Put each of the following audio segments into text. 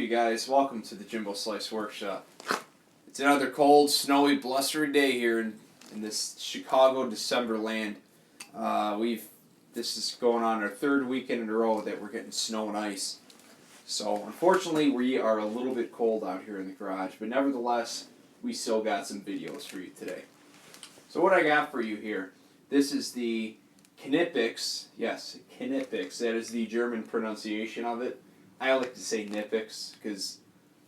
you guys? Welcome to the Jimbo Slice Workshop. It's another cold, snowy, blustery day here in this Chicago December land. This is going on our third weekend in a row that we're getting snow and ice. So unfortunately we are a little bit cold out here in the garage, but nevertheless we still got some videos for you today. So what I got for you here, this is the Knipex. Yes, Knipex. That is the German pronunciation of it. I like to say Knipex because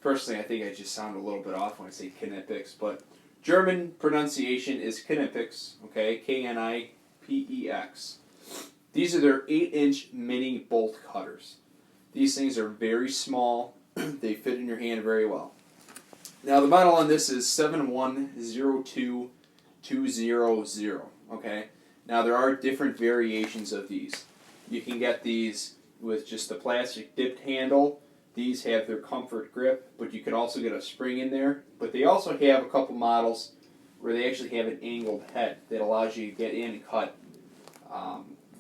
personally I think I just sound a little bit off when I say Knipex, but German pronunciation is Knipex, okay, K-N-I-P-E-X. These are their 8-inch mini bolt cutters. These things are very small. They fit in your hand very well. Now the model on this is 7102200, okay? Now there are different variations of these. You can get these with just a plastic dipped handle. These have their comfort grip, but you could also get a spring in there. But they also have a couple models where they actually have an angled head that allows you to get in and cut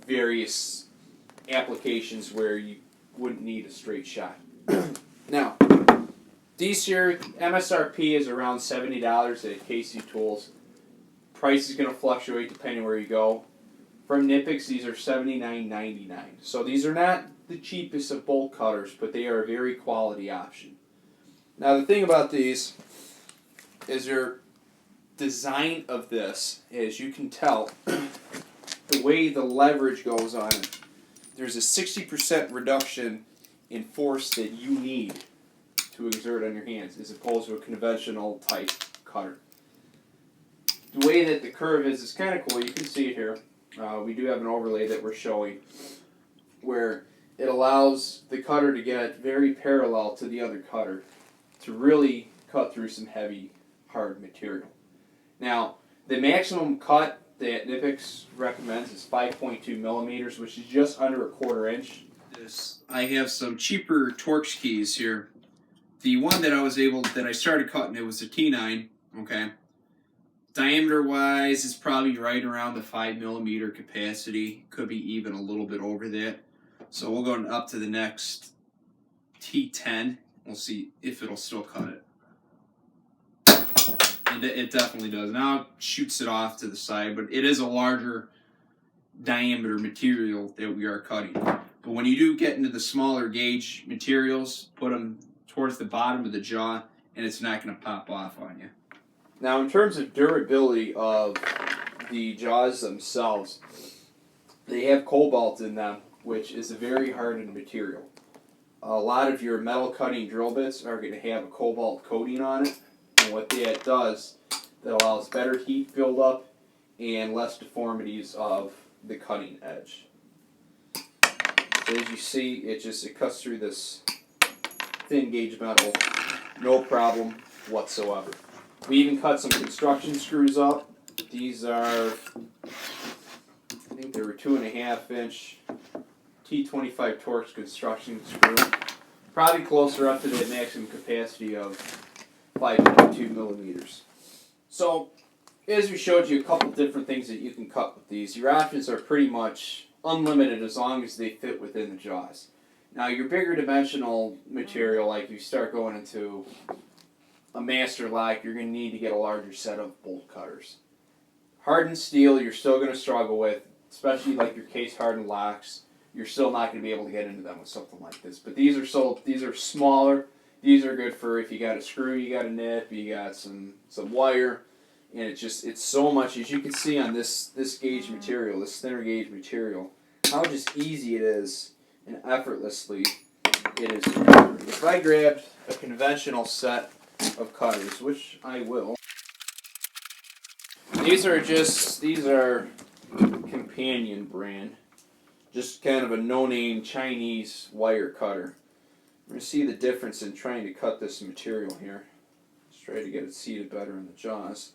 various applications where you wouldn't need a straight shot. Now, these here, MSRP is around $70 at KC Tools. Price is going to fluctuate depending where you go. From Knipex, these are $79.99. So these are not the cheapest of bolt cutters, but they are a very quality option. Now the thing about these is their design of this, as you can tell, the way the leverage goes on it, there's a 60% reduction in force that you need to exert on your hands as opposed to a conventional type cutter. The way that the curve is kind of cool. You can see it here. We do have an overlay that we're showing where it allows the cutter to get very parallel to the other cutter to really cut through some heavy, hard material. Now, the maximum cut that Knipex recommends is 5.2 millimeters, which is just under a 1/4 inch. I have some cheaper Torx keys here. The one that I started cutting, it was a T9, okay? Diameter wise, it's probably right around the 5 millimeter capacity. Could be even a little bit over that. So we'll go up to the next T10. We'll see if it'll still cut it. And it definitely does. Now it shoots it off to the side, but it is a larger diameter material that we are cutting. But when you do get into the smaller gauge materials, put them towards the bottom of the jaw, and it's not going to pop off on you. Now, in terms of durability of the jaws themselves, they have Cobalt in them, which is a very hardened material. A lot of your metal cutting drill bits are going to have a Cobalt coating on it, and what that does, that allows better heat buildup and less deformities of the cutting edge. So as you see, it cuts through this thin gauge metal, no problem whatsoever. We even cut some construction screws up. These are, I think they were 2.5 inch T25 Torx construction screw. Probably closer up to the maximum capacity of 5.2 millimeters. So, as we showed you a couple different things that you can cut with these, your options are pretty much unlimited as long as they fit within the jaws. Now, your bigger dimensional material, like you start going into a master lock, you're going to need to get a larger set of bolt cutters. Hardened steel, you're still going to struggle with, especially like your case hardened locks. You're still not going to be able to get into them with something like this. But these are smaller. These are good for if you got a screw, you got a nip, you got some wire, and it's so much, as you can see on this gauge material, this thinner gauge material, how just easy it is and effortlessly it is to cut. If I grabbed a conventional set of cutters, which I will. These are Companion brand, just kind of a no-name Chinese wire cutter. We're going to see the difference in trying to cut this material here. Let's try to get it seated better in the jaws.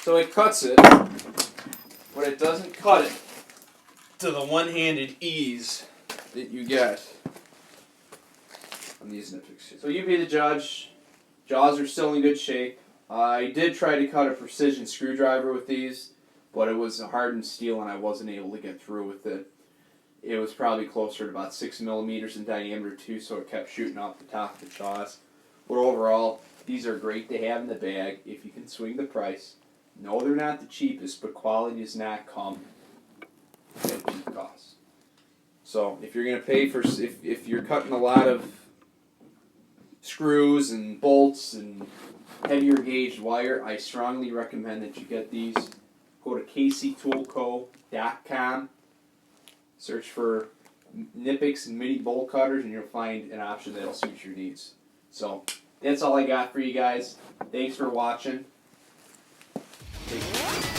So it cuts it, but it doesn't cut it to the one-handed ease that you get on these Knipex. So you be the judge. Jaws are still in good shape. I did try to cut a precision screwdriver with these, but it was a hardened steel and I wasn't able to get through with it. It was probably closer to about 6 millimeters in diameter too, so it kept shooting off the top of the jaws. But overall, these are great to have in the bag if you can swing the price. No, they're not the cheapest, but quality does not come at cheap cost. So if you're gonna pay for, if you're cutting a lot of screws and bolts and heavier gauge wire, I strongly recommend that you get these. Go to kctoolco.com, search for Knipex and mini bolt cutters, and you'll find an option that'll suit your needs. So that's all I got for you guys. Thanks for watching. Take care.